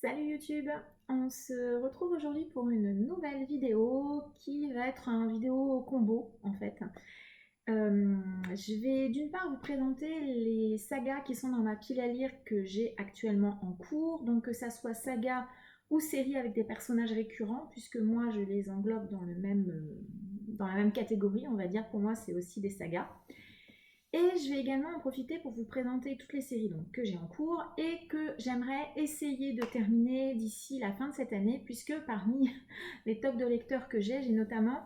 Salut YouTube, on se retrouve aujourd'hui pour une nouvelle vidéo qui va être un vidéo combo en fait. Je vais d'une part vous présenter les sagas qui sont dans ma pile à lire que j'ai actuellement en cours, donc que ça soit saga ou série avec des personnages récurrents, puisque moi je les englobe dans la même catégorie, on va dire. Pour moi c'est aussi des sagas. Et je vais également en profiter pour vous présenter toutes les séries que j'ai en cours et que j'aimerais essayer de terminer d'ici la fin de cette année, puisque parmi les tops de lecteurs que j'ai notamment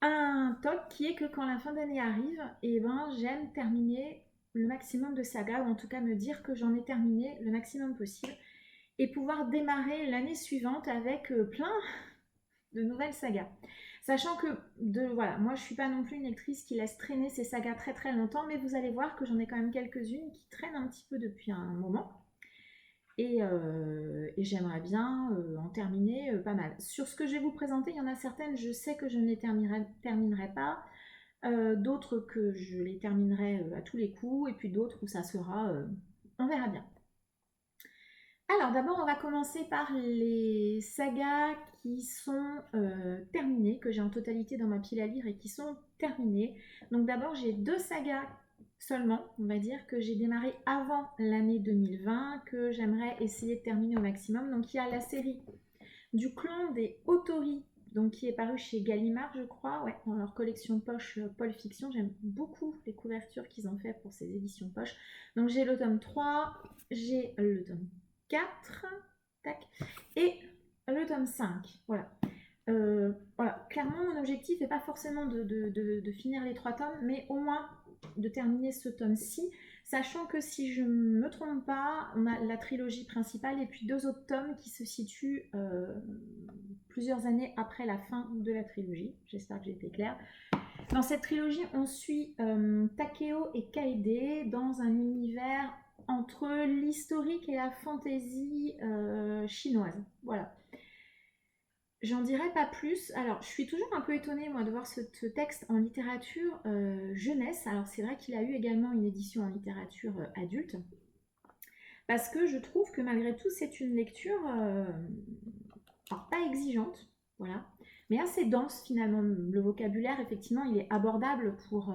un top qui est que quand la fin d'année arrive, j'aime terminer le maximum de sagas, ou en tout cas me dire que j'en ai terminé le maximum possible, et pouvoir démarrer l'année suivante avec plein de nouvelles sagas. Sachant que, voilà, moi je suis pas non plus une lectrice qui laisse traîner ses sagas très très longtemps, mais vous allez voir que j'en ai quand même quelques-unes qui traînent un petit peu depuis un moment. Et j'aimerais bien en terminer pas mal. Sur ce que je vais vous présenter, il y en a certaines, je sais que je ne les terminerai pas, d'autres que je les terminerai à tous les coups, et puis d'autres où ça sera, on verra bien. Alors d'abord, on va commencer par les sagas qui sont terminées, que j'ai en totalité dans ma pile à lire et qui sont terminées. Donc d'abord, j'ai deux sagas seulement, on va dire, que j'ai démarré avant l'année 2020, que j'aimerais essayer de terminer au maximum. Donc il y a la série du clan des Autori, donc qui est paru chez Gallimard, je crois, ouais, dans leur collection poche Paul Fiction. J'aime beaucoup les couvertures qu'ils ont fait pour ces éditions poche. Donc j'ai le tome 3, j'ai le tome 4, tac, et le tome 5, voilà. Voilà, clairement mon objectif n'est pas forcément de finir les 3 tomes, mais au moins de terminer ce tome-ci, sachant que si je ne me trompe pas, on a la trilogie principale et puis 2 autres tomes qui se situent plusieurs années après la fin de la trilogie. J'espère que j'ai été claire. Dans cette trilogie, on suit Takeo et Kaede dans un univers entre l'historique et la fantaisie chinoise. Voilà. J'en dirai pas plus. Alors, je suis toujours un peu étonnée, moi, de voir ce texte en littérature jeunesse. Alors, c'est vrai qu'il a eu également une édition en littérature adulte. Parce que je trouve que malgré tout, c'est une lecture alors, pas exigeante, voilà, mais assez dense finalement. Le vocabulaire, effectivement, il est abordable pour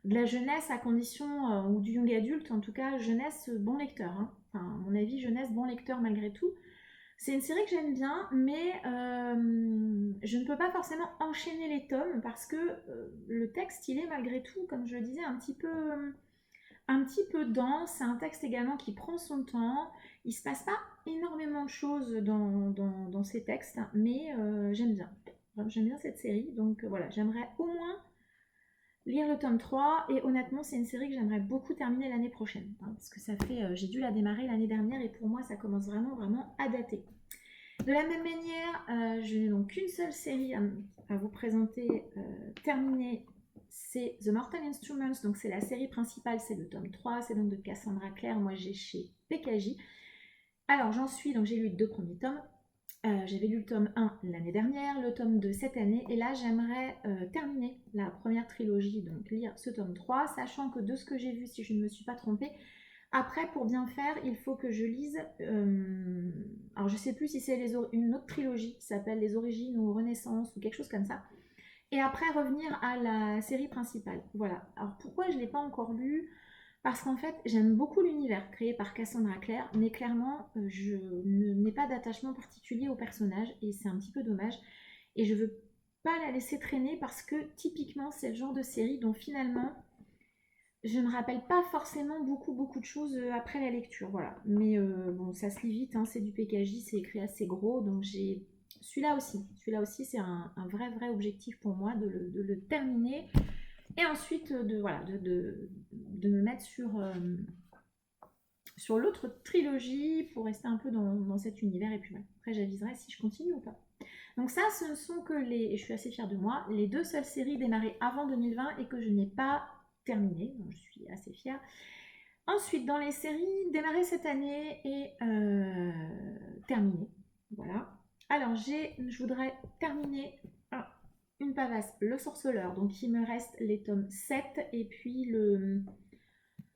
de la jeunesse à condition, ou du young adulte, en tout cas, jeunesse bon lecteur. Hein. Enfin, à mon avis, jeunesse bon lecteur malgré tout. C'est une série que j'aime bien, mais je ne peux pas forcément enchaîner les tomes parce que le texte, il est malgré tout, comme je le disais, un petit peu dense. C'est un texte également qui prend son temps. Il se passe pas énormément de choses dans ces textes, mais j'aime bien. J'aime bien cette série, donc voilà, j'aimerais au moins lire le tome 3 et honnêtement c'est une série que j'aimerais beaucoup terminer l'année prochaine, hein, parce que ça fait, j'ai dû la démarrer l'année dernière et pour moi ça commence vraiment à dater. De la même manière, je n'ai donc qu'une seule série à vous présenter terminée, c'est The Mortal Instruments, donc c'est la série principale, c'est le tome 3, c'est donc de Cassandra Clare, moi j'ai chez PKJ. Alors j'en suis, donc j'ai lu les 2 premiers tomes, j'avais lu le tome 1 l'année dernière, le tome 2 cette année, et là j'aimerais terminer la première trilogie, donc lire ce tome 3, sachant que de ce que j'ai vu, si je ne me suis pas trompée, après, pour bien faire, il faut que je lise. Alors, je sais plus si c'est une autre trilogie qui s'appelle Les Origines ou Renaissance ou quelque chose comme ça. Et après, revenir à la série principale. Voilà. Alors, pourquoi je ne l'ai pas encore lu? Parce qu'en fait, j'aime beaucoup l'univers créé par Cassandra Clare, mais clairement, je n'ai pas d'attachement particulier au personnage et c'est un petit peu dommage. Et je veux pas la laisser traîner parce que typiquement, c'est le genre de série dont finalement je ne rappelle pas forcément beaucoup de choses après la lecture, voilà. Mais bon, ça se lit vite, hein, c'est du PKJ, c'est écrit assez gros, donc j'ai celui-là aussi, c'est un vrai objectif pour moi de le terminer et ensuite voilà, de me mettre sur l'autre trilogie pour rester un peu dans cet univers et puis voilà. Après j'aviserai si je continue ou pas. Donc ça, ce ne sont que et je suis assez fière de moi, les 2 seules séries démarrées avant 2020 et que je n'ai pas terminées, donc je suis assez fière. Ensuite, dans les séries démarrées cette année et terminées, voilà. Alors je voudrais terminer une pavasse, Le Sorceleur, donc il me reste les tomes 7 et puis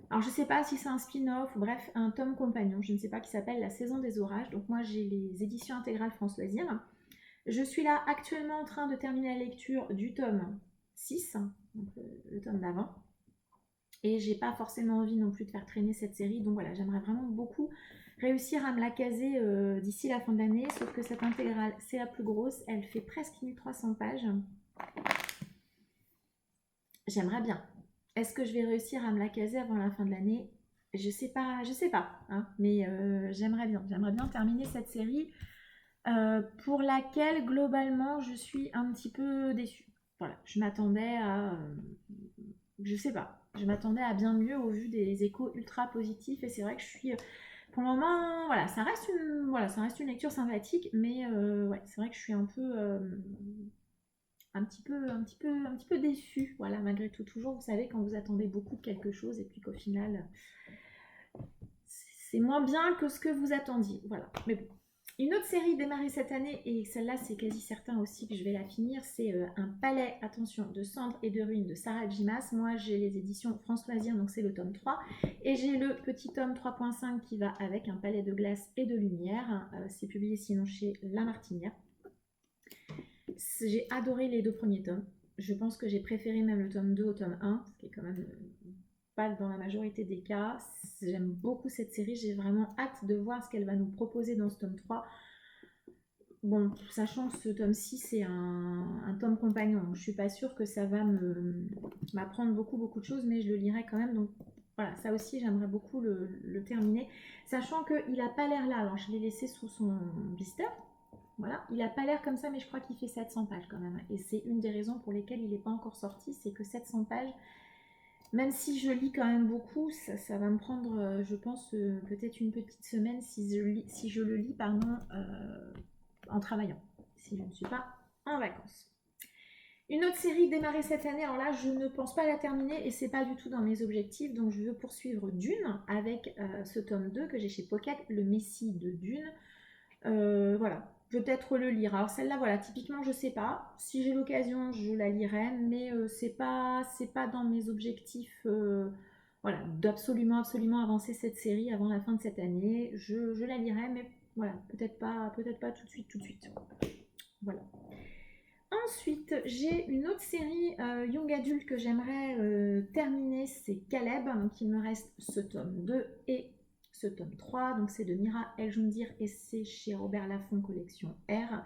Alors je sais pas si c'est un spin-off ou bref, un tome compagnon, je ne sais pas, qui s'appelle La saison des orages. Donc moi j'ai les éditions intégrales France Loisirs. Je suis là actuellement en train de terminer la lecture du tome 6, donc le tome d'avant. Et j'ai pas forcément envie non plus de faire traîner cette série. Donc voilà, j'aimerais vraiment beaucoup réussir à me la caser d'ici la fin de l'année. Sauf que cette intégrale, c'est la plus grosse. Elle fait presque 1300 pages. J'aimerais bien. Est-ce que je vais réussir à me la caser avant la fin de l'année? Je sais pas, hein, mais j'aimerais bien terminer cette série pour laquelle globalement je suis un petit peu déçue. Voilà, je m'attendais à, je sais pas, je m'attendais à bien mieux au vu des échos ultra positifs et c'est vrai que je suis, pour le moment, voilà, ça reste une lecture sympathique, mais ouais, c'est vrai que je suis un peu un petit peu déçue, voilà, malgré tout. Toujours, vous savez, quand vous attendez beaucoup de quelque chose et puis qu'au final, c'est moins bien que ce que vous attendiez, voilà. Mais bon. Une autre série démarrée cette année, et celle-là, c'est quasi certain aussi que je vais la finir, c'est Un palais, attention, de cendres et de ruines de Sarah Jimas. Moi, j'ai les éditions France Loisirs, donc c'est le tome 3. Et j'ai le petit tome 3.5 qui va avec Un palais de glace et de lumière. C'est publié sinon chez La Martinière. J'ai adoré les deux premiers tomes. Je pense que j'ai préféré même le tome 2 au tome 1, ce qui est quand même pas dans la majorité des cas. J'aime beaucoup cette série, j'ai vraiment hâte de voir ce qu'elle va nous proposer dans ce tome 3. Bon, sachant que ce tome 6 est un tome compagnon, je suis pas sûre que ça va m'apprendre beaucoup de choses, mais je le lirai quand même. Donc voilà, ça aussi j'aimerais beaucoup le terminer. Sachant qu'il n'a pas l'air là, alors je l'ai laissé sous son blister. Voilà, il n'a pas l'air comme ça, mais je crois qu'il fait 700 pages quand même. Et c'est une des raisons pour lesquelles il n'est pas encore sorti, c'est que 700 pages, même si je lis quand même beaucoup, ça va me prendre, je pense, peut-être une petite semaine si je le lis en travaillant, si je ne suis pas en vacances. Une autre série démarrée cette année, alors là je ne pense pas la terminer et c'est pas du tout dans mes objectifs, donc je veux poursuivre Dune avec ce tome 2 que j'ai chez Pocket, le Messie de Dune. Voilà, peut-être le lire. Alors celle-là, voilà, typiquement, je sais pas. Si j'ai l'occasion, je la lirai, mais c'est pas dans mes objectifs, voilà, absolument avancer cette série avant la fin de cette année. Je la lirai, mais voilà, peut-être pas tout de suite. Voilà. Ensuite, j'ai une autre série Young Adult que j'aimerais terminer, c'est Caleb. Donc il me reste ce tome 2 et ce tome 3. Donc c'est de Mira El Joundir et c'est chez Robert Laffont collection R.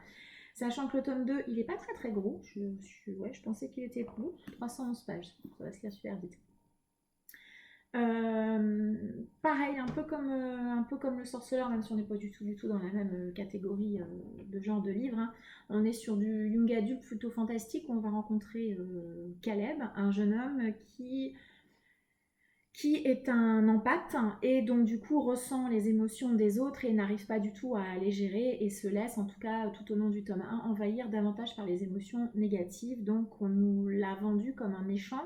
Sachant que le tome 2, il n'est pas très gros. Je pensais qu'il était gros. 311 pages. Ça va se lire super vite. Pareil, un peu comme le sorceleur, même si on n'est pas du tout dans la même catégorie de genre de livre. Hein. On est sur du young adulte plutôt fantastique où on va rencontrer Caleb, un jeune homme qui est un empathe et donc du coup ressent les émotions des autres et n'arrive pas du tout à les gérer et se laisse, en tout cas tout au long du tome 1, envahir davantage par les émotions négatives. Donc on nous l'a vendu comme un méchant.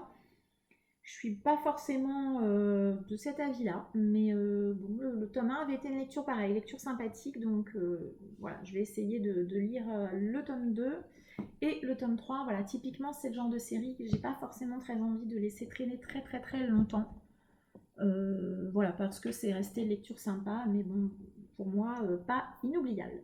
Je suis pas forcément de cet avis-là, mais bon, le tome 1 avait été une lecture pareille, lecture sympathique, donc voilà, je vais essayer de lire le tome 2 et le tome 3. Voilà, typiquement, c'est le genre de série que j'ai pas forcément très envie de laisser traîner très longtemps. Voilà, parce que c'est resté une lecture sympa, mais bon, pour moi, pas inoubliable.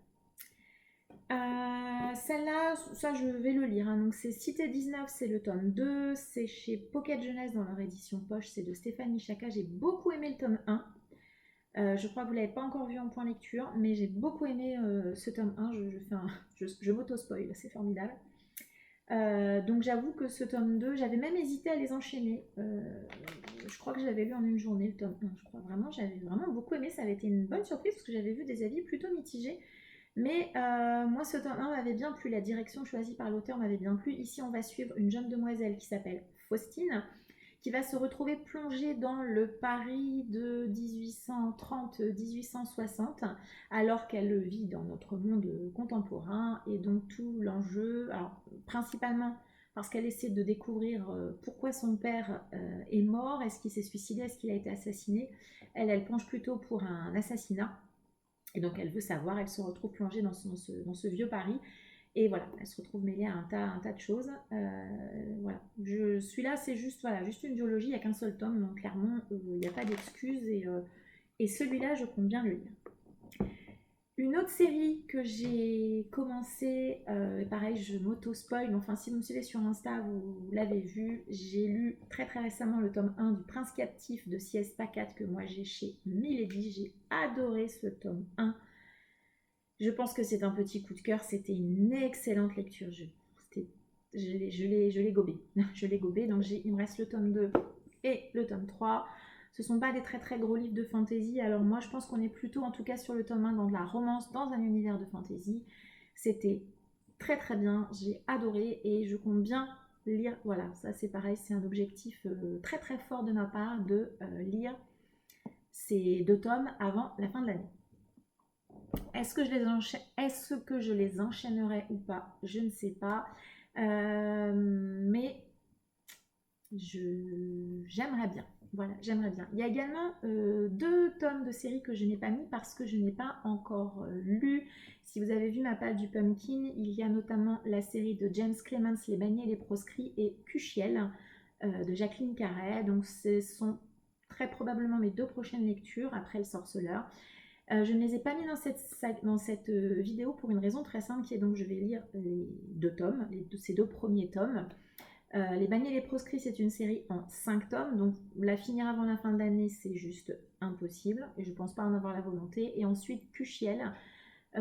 Celle-là, ça je vais le lire. Hein. Donc c'est Cité 19, c'est le tome 2. C'est chez Pocket Jeunesse dans leur édition poche. C'est de Stéphanie Chaka. J'ai beaucoup aimé le tome 1. Je crois que vous ne l'avez pas encore vu en point lecture, mais j'ai beaucoup aimé ce tome 1. Je m'auto-spoil, c'est formidable. Donc j'avoue que ce tome 2, j'avais même hésité à les enchaîner. Je crois que je l'avais lu en une journée, le tome 1. Je crois vraiment, j'avais vraiment beaucoup aimé. Ça avait été une bonne surprise parce que j'avais vu des avis plutôt mitigés. Mais moi, ce tome 1 m'avait bien plu, la direction choisie par l'auteur m'avait bien plu. Ici, on va suivre une jeune demoiselle qui s'appelle Faustine, qui va se retrouver plongée dans le Paris de 1830-1860, alors qu'elle vit dans notre monde contemporain. Et donc tout l'enjeu, alors principalement parce qu'elle essaie de découvrir pourquoi son père est mort, est-ce qu'il s'est suicidé, est-ce qu'il a été assassiné. Elle penche plutôt pour un assassinat. Et donc elle veut savoir, elle se retrouve plongée dans ce vieux Paris. Et voilà, elle se retrouve mêlée à un tas de choses. Voilà. Celui-là, c'est juste, voilà, juste une duologie, il n'y a qu'un seul tome, donc clairement, il n'y a pas d'excuses. Et celui-là, je compte bien le lire. Une autre série que j'ai commencé, pareil, je m'auto-spoil, mais enfin, si vous me suivez sur Insta, vous l'avez vu, j'ai lu très très récemment le tome 1 du Prince captif de C.S. Pacat que moi j'ai chez Milady. J'ai adoré ce tome 1. Je pense que c'est un petit coup de cœur, c'était une excellente lecture. Je l'ai gobé. Je l'ai gobé, donc il me reste le tome 2 et le tome 3. Ce ne sont pas des très très gros livres de fantasy, alors moi je pense qu'on est plutôt en tout cas sur le tome 1 dans de la romance, dans un univers de fantasy. C'était très très bien, j'ai adoré et je compte bien lire, voilà, ça c'est pareil, c'est un objectif très très fort de ma part de lire ces 2 tomes avant la fin de l'année. Est-ce que je les enchaînerai ou pas? Je ne sais pas. Mais j'aimerais bien. Voilà, j'aimerais bien. Il y a également 2 tomes de série que je n'ai pas mis parce que je n'ai pas encore lu. Si vous avez vu ma page du Pumpkin, il y a notamment la série de James Clements, Les Bannis et les Proscrits, et Cuchiel de Jacqueline Carré. Donc ce sont très probablement mes 2 prochaines lectures après Le Sorceleur. Je ne les ai pas mis dans cette vidéo pour une raison très simple qui est donc je vais lire les 2 tomes, ces 2 premiers tomes. Les Bannis et les Proscrits, c'est une série en 5 tomes, donc la finir avant la fin de l'année, c'est juste impossible, et je ne pense pas en avoir la volonté. Et ensuite, Cuchiel,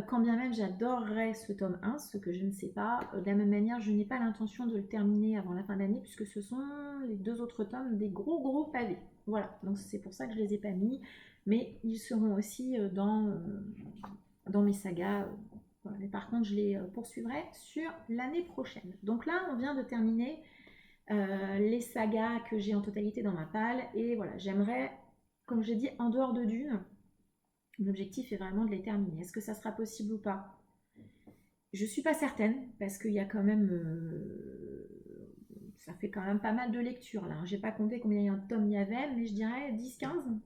quand bien même j'adorerais ce tome 1, ce que je ne sais pas, de la même manière, je n'ai pas l'intention de le terminer avant la fin de l'année, puisque ce sont les 2 autres tomes des gros pavés. Voilà, donc c'est pour ça que je ne les ai pas mis, mais ils seront aussi dans mes sagas. Voilà. Mais par contre, je les poursuivrai sur l'année prochaine. Donc là, on vient de terminer les sagas que j'ai en totalité dans ma palle. Et voilà, j'aimerais, comme j'ai dit, en dehors de Dune, l'objectif est vraiment de les terminer. Est-ce que ça sera possible ou pas? Je suis pas certaine, parce qu'il y a quand même... ça fait quand même pas mal de lectures là. J'ai pas compté combien de tomes il y avait, mais je dirais 10-15.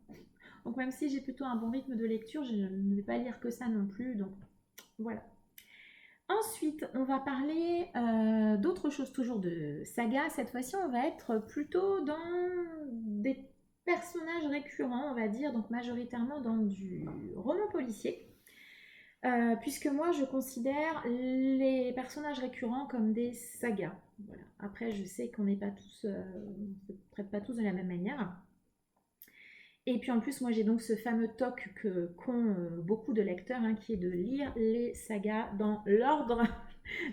Donc même si j'ai plutôt un bon rythme de lecture, je ne vais pas lire que ça non plus. Donc voilà. Ensuite, on va parler d'autre chose, toujours de saga. Cette fois-ci, on va être plutôt dans des personnages récurrents, on va dire, donc majoritairement dans du roman policier. Puisque moi, je considère les personnages récurrents comme des sagas. Voilà. Après, je sais qu'on n'est pas tous, on ne traite pas tous de la même manière. Et puis en plus, moi j'ai donc ce fameux toc qu'ont beaucoup de lecteurs, hein, qui est de lire les sagas dans l'ordre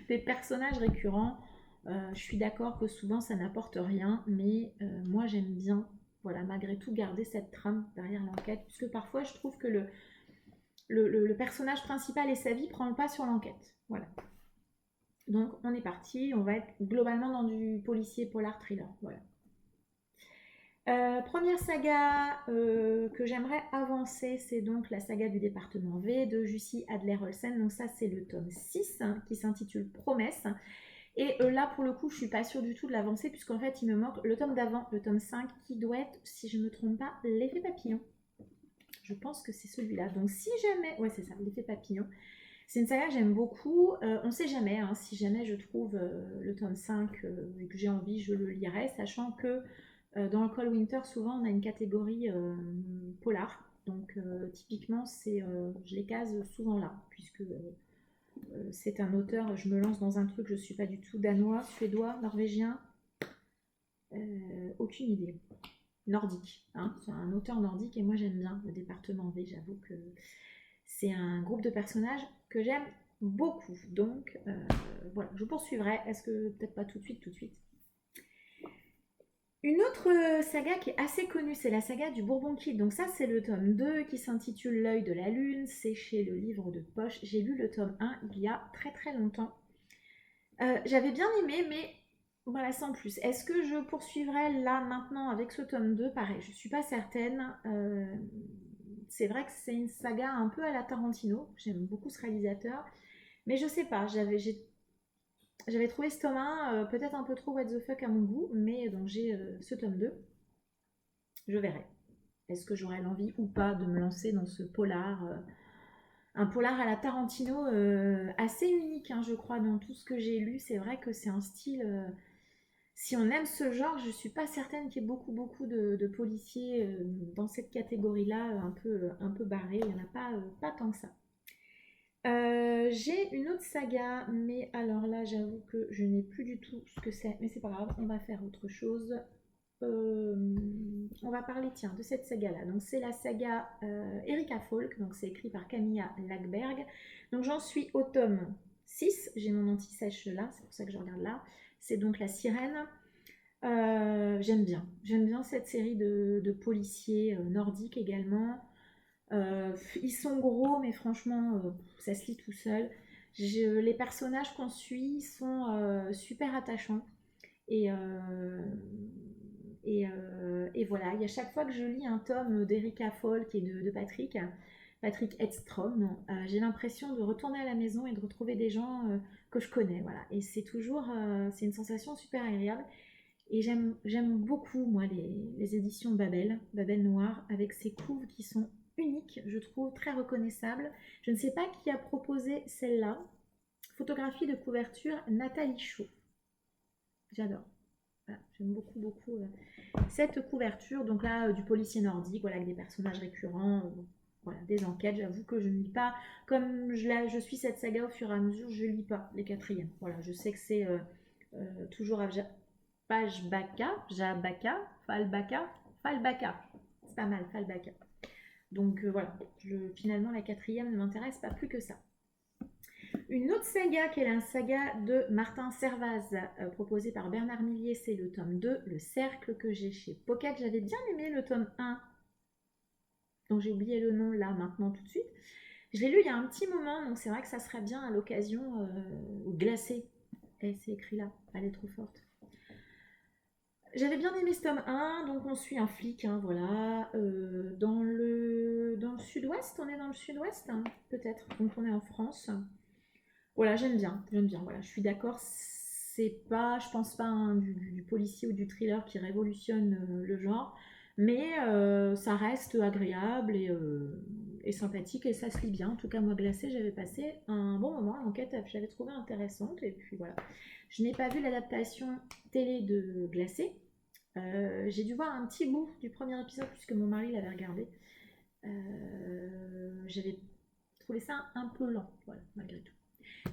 des personnages récurrents. Je suis d'accord que souvent ça n'apporte rien, mais moi j'aime bien, voilà, malgré tout garder cette trame derrière l'enquête, puisque parfois je trouve que le personnage principal et sa vie prend le pas sur l'enquête. Voilà. Donc on est parti, on va être globalement dans du policier polar thriller. Voilà. Première saga que j'aimerais avancer, c'est donc la saga du département V de Jussi Adler-Olsen. Donc ça, c'est le tome 6 hein, qui s'intitule Promesse. Et là, pour le coup, je suis pas sûre du tout de l'avancer, puisqu'en fait, il me manque le tome d'avant, le tome 5, qui doit être, si je ne me trompe pas, l'effet papillon. Je pense que c'est celui-là. Donc si jamais... Ouais, c'est ça, l'effet papillon. C'est une saga que j'aime beaucoup. On ne sait jamais, hein, si jamais je trouve le tome 5 et que j'ai envie, je le lirai, sachant que dans le Cold Winter, souvent on a une catégorie polar. Donc typiquement, je les case souvent là, puisque c'est un auteur, je me lance dans un truc, je ne suis pas du tout danois, suédois, norvégien, aucune idée. Nordique, hein, c'est un auteur nordique et moi j'aime bien le département V, j'avoue que c'est un groupe de personnages que j'aime beaucoup. Donc voilà, je poursuivrai. Est-ce que peut-être pas tout de suite. Une autre saga qui est assez connue, c'est la saga du Bourbon Kid. Donc ça, c'est le tome 2 qui s'intitule L'œil de la lune. C'est chez le livre de poche. J'ai lu le tome 1 il y a très très longtemps. J'avais bien aimé, mais voilà, sans plus. Est-ce que je poursuivrai là maintenant avec ce tome 2? Pareil, je suis pas certaine. C'est vrai que c'est une saga un peu à la Tarantino. J'aime beaucoup ce réalisateur. Mais je sais pas, j'avais trouvé ce tome 1 peut-être un peu trop what the fuck à mon goût, mais donc j'ai ce tome 2. Je verrai. Est-ce que j'aurai l'envie ou pas de me lancer dans ce polar un polar à la Tarantino assez unique, hein, je crois, dans tout ce que j'ai lu. C'est vrai que c'est un style. Si on aime ce genre, je suis pas certaine qu'il y ait beaucoup de policiers dans cette catégorie-là, un peu barrés. Il n'y en a pas tant que ça. J'ai une autre saga, mais alors là, j'avoue que je n'ai plus du tout ce que c'est. Mais c'est pas grave, on va faire autre chose. Euh, on va parler, tiens, de cette saga-là. Donc, c'est la saga Erika Folk. Donc, c'est écrit par Camilla Lackberg. Donc, j'en suis au tome 6. J'ai mon anti-sèche là, c'est pour ça que je regarde là. C'est donc La Sirène. J'aime bien cette série de policiers nordiques également. Ils sont gros, mais franchement, ça se lit tout seul. Les personnages qu'on suit sont super attachants. Et, euh, et voilà, il y a chaque fois que je lis un tome d'Erika Folk et de Patrick Edstrom, j'ai l'impression de retourner à la maison et de retrouver des gens que je connais. Voilà. Et c'est une sensation super agréable. Et j'aime beaucoup, moi, les éditions Babel Noir, avec ces couves qui sont uniques, je trouve, très reconnaissables. Je ne sais pas qui a proposé celle-là. Photographie de couverture, Nathalie Chaud. J'adore. Voilà, j'aime beaucoup cette couverture. Donc là, du policier nordique, voilà, avec des personnages récurrents, voilà, des enquêtes. J'avoue que je ne lis pas, comme je suis cette saga au fur et à mesure, je ne lis pas les quatrièmes. Voilà, je sais que c'est toujours Jabaka, Falbaka. C'est pas mal, Falbaka. Donc voilà, finalement la quatrième ne m'intéresse pas plus que ça. Une autre saga qui est la saga de Martin Servaz, proposée par Bernard Millier, c'est le tome 2, Le Cercle, que j'ai chez Pocket. J'avais bien aimé le tome 1, dont j'ai oublié le nom là maintenant tout de suite. Je l'ai lu il y a un petit moment, donc c'est vrai que ça serait bien à l'occasion, glacé. Et c'est écrit là, elle est trop forte. J'avais bien aimé ce tome 1, donc on suit un flic, hein, voilà, dans le sud-ouest, on est dans le sud-ouest, hein, peut-être, donc on est en France. Voilà, j'aime bien, voilà, je suis d'accord, c'est pas, je pense pas du policier ou du thriller qui révolutionne le genre, mais ça reste agréable et sympathique et ça se lit bien. En tout cas, moi, Glacé, j'avais passé un bon moment, l'enquête, j'avais trouvé intéressante et puis voilà. Je n'ai pas vu l'adaptation télé de Glacé. J'ai dû voir un petit bout du premier épisode puisque mon mari l'avait regardé. J'avais trouvé ça un peu lent, voilà, malgré tout.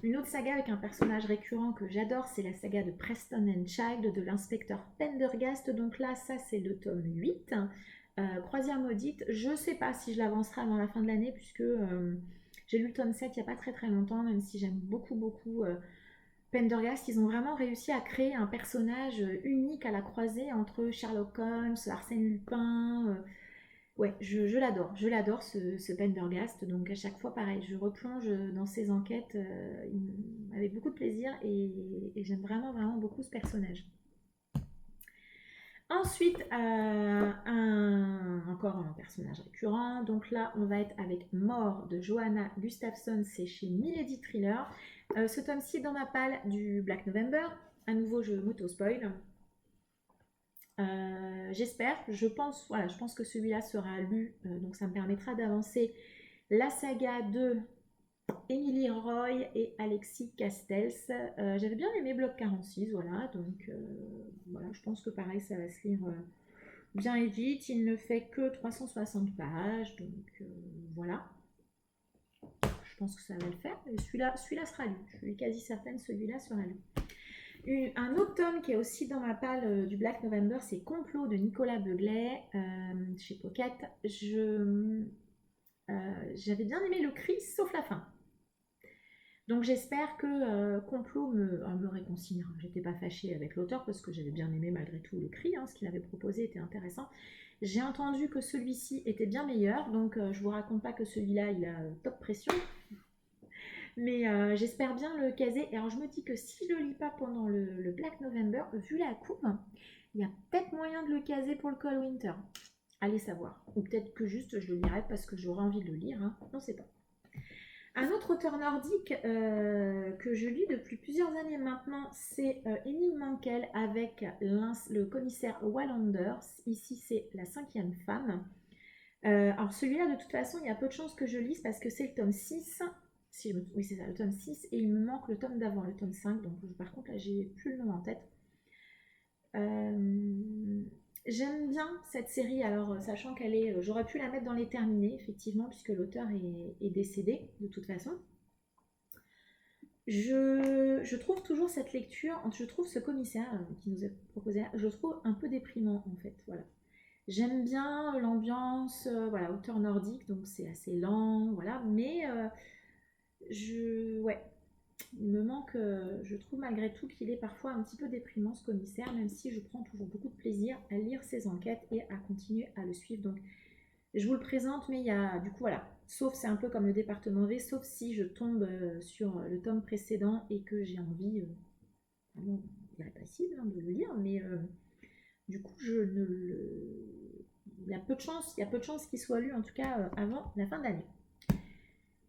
Une autre saga avec un personnage récurrent que j'adore, c'est la saga de Preston and Child de l'inspecteur Pendergast. Donc là, ça c'est le tome 8. Croisière maudite, je sais pas si je l'avancerai avant la fin de l'année puisque j'ai lu le tome 7 il n'y a pas très longtemps, même si j'aime beaucoup Pendergast. Ils ont vraiment réussi à créer un personnage unique à la croisée entre Sherlock Holmes, Arsène Lupin. Ouais, je l'adore ce Pendergast. Donc à chaque fois, pareil, je replonge dans ses enquêtes avec beaucoup de plaisir et j'aime vraiment beaucoup ce personnage. Ensuite, encore un personnage récurrent. Donc là, on va être avec Mort de Johanna Gustafsson, c'est chez Milady Thriller. Ce tome-ci est dans ma palle du Black November. À nouveau, je m'auto-spoil. J'espère, je pense que celui-là sera lu, donc ça me permettra d'avancer la saga de Emily Roy et Alexis Castells. J'avais bien aimé Bloc 46, voilà, donc voilà, je pense que pareil, ça va se lire bien et vite. Il ne fait que 360 pages, donc voilà. Je pense que ça va le faire. Et celui-là sera lu. Je suis quasi certaine que celui-là sera lu. Un autre tome qui est aussi dans ma palle du Black November, c'est Complot de Nicolas Beuglet chez Pocket. J'avais bien aimé le cri, sauf la fin. Donc j'espère que Complot me réconciliera. J'étais pas fâchée avec l'auteur parce que j'avais bien aimé malgré tout le cri, hein, ce qu'il avait proposé était intéressant. J'ai entendu que celui-ci était bien meilleur, donc je vous raconte pas que celui-là il a top pression. Mais j'espère bien le caser. Et alors je me dis que si je le lis pas pendant le Black November, vu la coupe, il y a peut-être moyen de le caser pour le Cold Winter. Allez savoir. Ou peut-être que juste je le lirai parce que j'aurai envie de le lire. Hein. On ne sait pas. Un autre auteur nordique que je lis depuis plusieurs années maintenant, c'est Henning Mankell avec le commissaire Wallander. Ici, c'est La cinquième femme. Alors celui-là, de toute façon, il y a peu de chances que je lise parce que c'est le tome 6. Si oui, c'est ça, le tome 6. Et il me manque le tome d'avant, le tome 5. Donc par contre, là, j'ai plus le nom en tête. J'aime bien cette série, alors sachant qu'elle est... J'aurais pu la mettre dans les terminés, effectivement, puisque l'auteur est décédé, de toute façon. Je trouve toujours cette lecture, je trouve ce commissaire qui nous est proposé, je le trouve un peu déprimant, en fait, voilà. J'aime bien l'ambiance, voilà, auteur nordique, donc c'est assez lent, voilà, mais ouais, il me manque, je trouve malgré tout qu'il est parfois un petit peu déprimant ce commissaire, même si je prends toujours beaucoup de plaisir à lire ses enquêtes et à continuer à le suivre. Donc je vous le présente, mais il y a du coup voilà, sauf c'est un peu comme le département V, sauf si je tombe sur le tome précédent et que j'ai envie, vraiment irrépressible hein, de le lire, mais du coup je ne le... Il y a peu de chances qu'il soit lu en tout cas avant la fin d'année.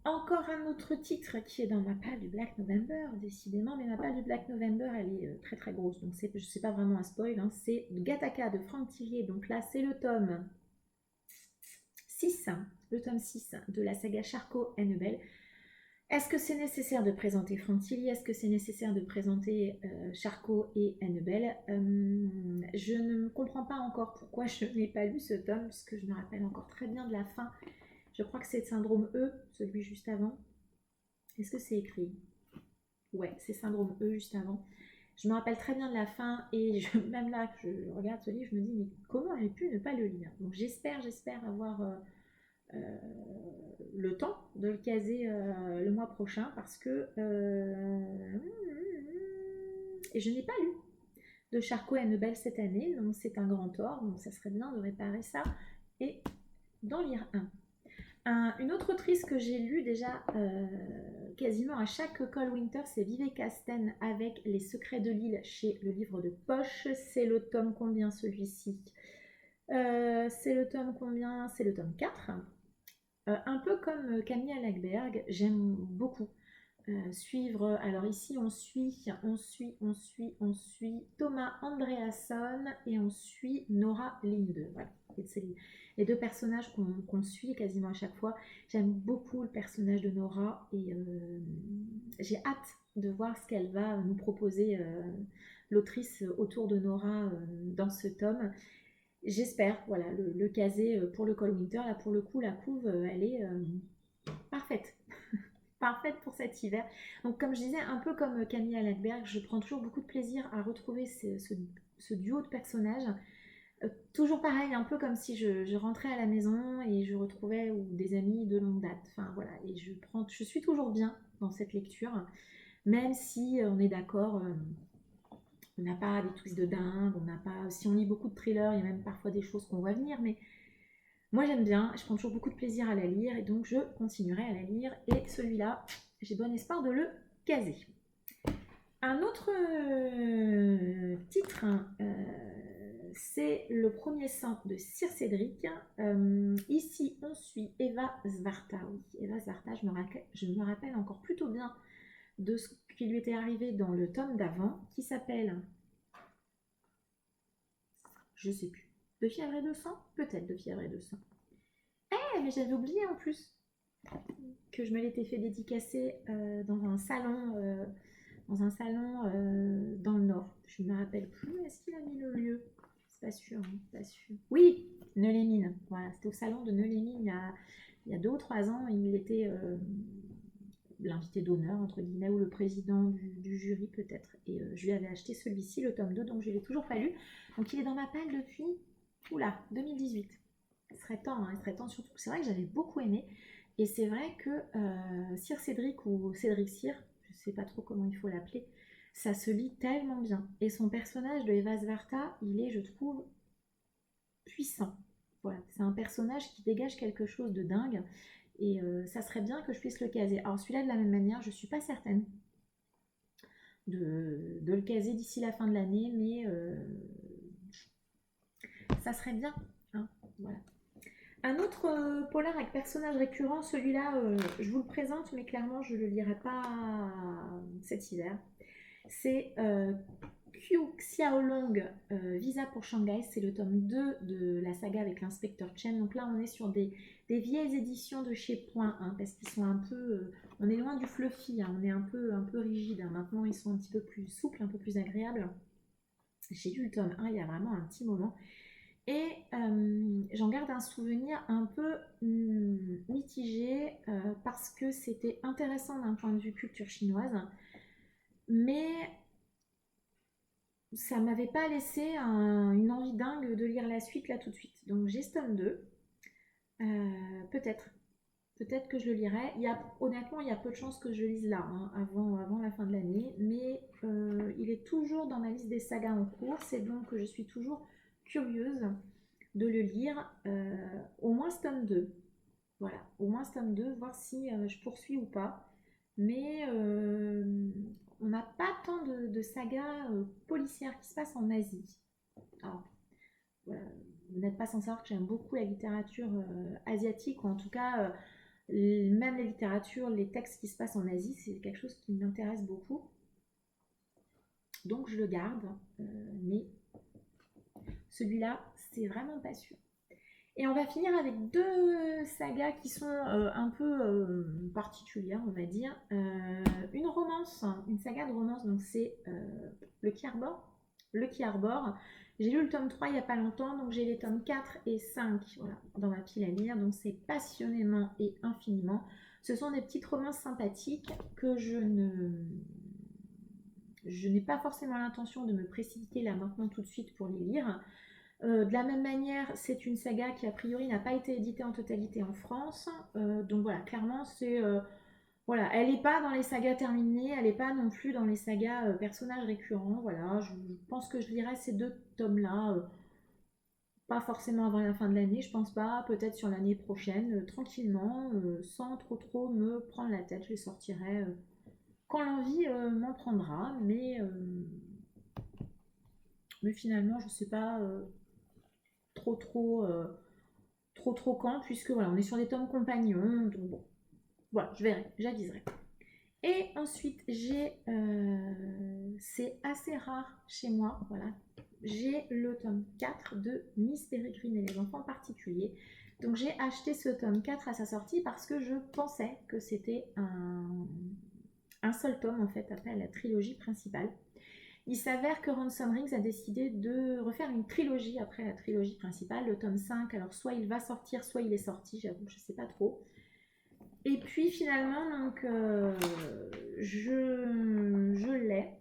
Encore un autre titre qui est dans ma palle du Black November, décidément, mais ma palle du Black November, elle est très très grosse, donc je sais pas vraiment un spoil, hein, c'est Gattaca de Franck Tillier, donc là c'est le tome 6, le tome 6 de la saga Charcot Annabelle. Est-ce que c'est nécessaire de présenter Franck Tillier? Est-ce que c'est nécessaire de présenter Charcot et Annabelle? Je ne comprends pas encore pourquoi je n'ai pas lu ce tome, puisque je me rappelle encore très bien de la fin. Je crois que c'est Syndrome E, celui juste avant. Est-ce que c'est écrit? Ouais, c'est Syndrome E juste avant. Je me rappelle très bien de la fin et même là que je regarde ce livre, je me dis mais comment j'ai pu ne pas le lire? Donc j'espère avoir le temps de le caser le mois prochain parce que et je n'ai pas lu de Charcot et Annabelle cette année, donc c'est un grand tort, donc ça serait bien de réparer ça et d'en lire un. Une autre autrice que j'ai lue déjà quasiment à chaque Call Winter, c'est Vivek Casten avec Les Secrets de l'île chez Le Livre de Poche. C'est le tome combien celui-ci? C'est le tome combien? C'est le tome 4. Un peu comme Camille Lackberg, j'aime beaucoup suivre. Alors ici, on suit Thomas Andreasson et on suit Nora Linde. Voilà. C'est les deux personnages qu'on suit quasiment à chaque fois. J'aime beaucoup le personnage de Nora et j'ai hâte de voir ce qu'elle va nous proposer, l'autrice autour de Nora dans ce tome. J'espère voilà, le caser pour le Call Winter. Là, pour le coup, la couve, elle est parfaite. Parfaite pour cet hiver. Donc, comme je disais, un peu comme Camille Lackberg, je prends toujours beaucoup de plaisir à retrouver ce duo de personnages. Toujours pareil, un peu comme si je rentrais à la maison et je retrouvais ou des amis de longue date. Enfin, voilà. Et je suis toujours bien dans cette lecture, même si on est d'accord. On n'a pas des twists de dingue, on n'a pas. Si on lit beaucoup de thrillers, il y a même parfois des choses qu'on voit venir, mais moi j'aime bien, je prends toujours beaucoup de plaisir à la lire et donc je continuerai à la lire. Et celui-là, j'ai bon espoir de le caser. Un autre titre, c'est Le Premier Sang de Sir Cédric. Ici, on suit Eva Zwarta. Oui, Eva Zwarta, je me rappelle encore plutôt bien de ce qui lui était arrivé dans le tome d'avant, qui s'appelle, je sais plus, De fièvre et de sang? Peut-être De fièvre et de sang. Mais j'avais oublié en plus que je me l'étais fait dédicacer dans un salon, dans le Nord. Je ne me rappelle plus. Est-ce qu'il a mis le lieu? C'est pas sûr, hein, pas sûr. Oui, Neulémine. Voilà, c'était au salon de Neulémine il y a 2 ou 3 ans. Il était l'invité d'honneur, entre guillemets, ou le président du jury peut-être. Et je lui avais acheté celui-ci, le tome 2, donc je ne l'ai toujours pas lu. Donc il est dans ma palle depuis, 2018. Il serait temps surtout. C'est vrai que j'avais beaucoup aimé. Et c'est vrai que Sir Cédric ou Cédric Cyr, je ne sais pas trop comment il faut l'appeler, ça se lit tellement bien. Et son personnage de Eva Zwarta, il est, je trouve, puissant. Voilà, c'est un personnage qui dégage quelque chose de dingue. Et ça serait bien que je puisse le caser. Alors celui-là, de la même manière, je ne suis pas certaine de le caser d'ici la fin de l'année, mais ça serait bien. Hein, voilà. Un autre polar avec personnage récurrent, celui-là, je vous le présente, mais clairement, je ne le lirai pas cet hiver. C'est Qiu Xiaolong Visa pour Shanghai, c'est le tome 2 de la saga avec l'inspecteur Chen. Donc là, on est sur des vieilles éditions de chez Point, hein, parce qu'ils sont un peu... on est loin du fluffy, hein, on est un peu rigide. Hein. Maintenant, ils sont un petit peu plus souples, un peu plus agréables. J'ai lu le tome 1 il y a vraiment un petit moment. Et j'en garde un souvenir un peu mitigé parce que c'était intéressant d'un point de vue culture chinoise, mais ça m'avait pas laissé une envie dingue de lire la suite là tout de suite. Donc j'ai ce tome 2. Peut-être que je le lirai. Honnêtement, il y a peu de chances que je lise là, hein, avant la fin de l'année, mais il est toujours dans ma liste des sagas en cours. C'est donc que je suis toujours curieuse de le lire, au moins ce tome 2. Voilà, au moins ce tome 2, voir si je poursuis ou pas. Mais on n'a pas tant de sagas policières qui se passent en Asie. Alors, voilà, vous n'êtes pas sans savoir que j'aime beaucoup la littérature asiatique, ou en tout cas, même la littérature, les textes qui se passent en Asie, c'est quelque chose qui m'intéresse beaucoup. Donc je le garde, mais celui-là, c'est vraiment pas sûr. Et on va finir avec deux sagas qui sont un peu particulières, on va dire. Une romance, une saga de romance, donc c'est le Quai Arbor. Le Quai Arbor. J'ai lu le tome 3 il n'y a pas longtemps, donc j'ai les tomes 4 et 5 voilà, dans ma pile à lire. Donc c'est passionnément et infiniment. Ce sont des petites romances sympathiques que je n'ai pas forcément l'intention de me précipiter là maintenant tout de suite pour les lire. De la même manière, c'est une saga qui a priori n'a pas été éditée en totalité en France. Donc voilà, clairement, voilà, elle n'est pas dans les sagas terminées, elle n'est pas non plus dans les sagas personnages récurrents. Voilà, je pense que je lirai ces deux tomes-là, pas forcément avant la fin de l'année, je pense pas, peut-être sur l'année prochaine, tranquillement, sans trop me prendre la tête. Je les sortirai quand l'envie m'en prendra, mais finalement, je sais pas trop quand, puisque voilà, on est sur des tomes compagnons, donc bon, voilà, je verrai, j'aviserai. Et ensuite, c'est assez rare chez moi, voilà, j'ai le tome 4 de Miss Peregrine et les enfants particuliers. Donc j'ai acheté ce tome 4 à sa sortie parce que je pensais que c'était un seul tome en fait après la trilogie principale. Il s'avère que Ransom Rings a décidé de refaire une trilogie après la trilogie principale, le tome 5. Alors soit il va sortir, soit il est sorti, j'avoue, je ne sais pas trop. Et puis finalement, donc, je l'ai,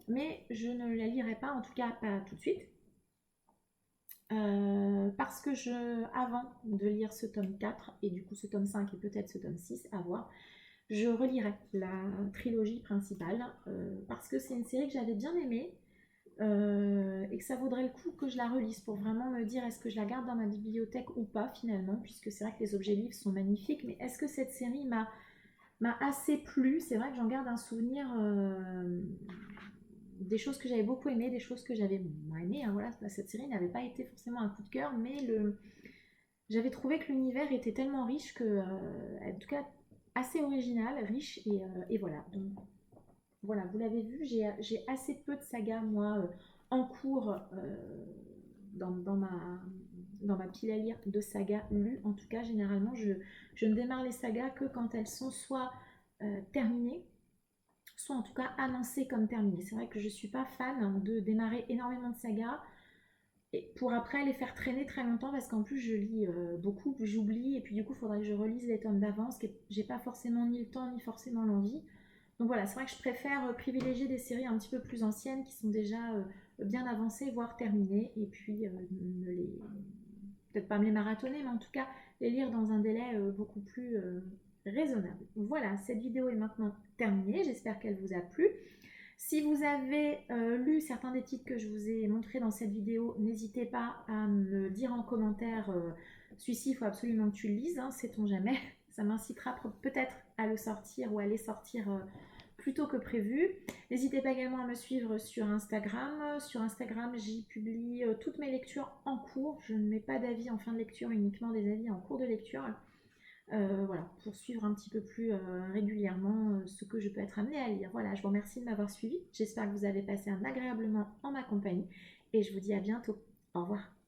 mais je ne la lirai pas, en tout cas pas tout de suite. Parce que avant de lire ce tome 4, et du coup ce tome 5 et peut-être ce tome 6, à voir, je relirai la trilogie principale parce que c'est une série que j'avais bien aimée et que ça vaudrait le coup que je la relise pour vraiment me dire est-ce que je la garde dans ma bibliothèque ou pas finalement, puisque c'est vrai que les objets livres sont magnifiques, mais est-ce que cette série m'a assez plu? C'est vrai que j'en garde un souvenir des choses que j'avais beaucoup aimées, des choses que j'avais moins aimées. Hein, voilà, cette série n'avait pas été forcément un coup de cœur, mais j'avais trouvé que l'univers était tellement riche que, en tout cas, assez original, riche, et voilà. Donc, voilà, vous l'avez vu, j'ai assez peu de sagas, moi, en cours dans ma pile à lire de sagas lues. En tout cas, généralement, je ne démarre les sagas que quand elles sont soit terminées, soit en tout cas annoncées comme terminées. C'est vrai que je ne suis pas fan de démarrer énormément de sagas et pour après les faire traîner très longtemps parce qu'en plus je lis beaucoup, j'oublie et puis du coup il faudrait que je relise les tomes d'avance, que j'ai pas forcément ni le temps ni forcément l'envie. Donc voilà, c'est vrai que je préfère privilégier des séries un petit peu plus anciennes qui sont déjà bien avancées, voire terminées, et puis peut-être pas me les marathonner, mais en tout cas les lire dans un délai beaucoup plus raisonnable. Voilà, cette vidéo est maintenant terminée, j'espère qu'elle vous a plu. Si vous avez lu certains des titres que je vous ai montrés dans cette vidéo, n'hésitez pas à me dire en commentaire celui-ci, il faut absolument que tu le lises, hein, sait-on jamais. Ça m'incitera peut-être à le sortir ou à les sortir plus tôt que prévu. N'hésitez pas également à me suivre sur Instagram. Sur Instagram, j'y publie toutes mes lectures en cours. Je ne mets pas d'avis en fin de lecture, uniquement des avis en cours de lecture. voilà, pour suivre un petit peu plus régulièrement ce que je peux être amenée à lire. Voilà, je vous remercie de m'avoir suivi. J'espère que vous avez passé un agréable moment en ma compagnie et je vous dis à bientôt. Au revoir.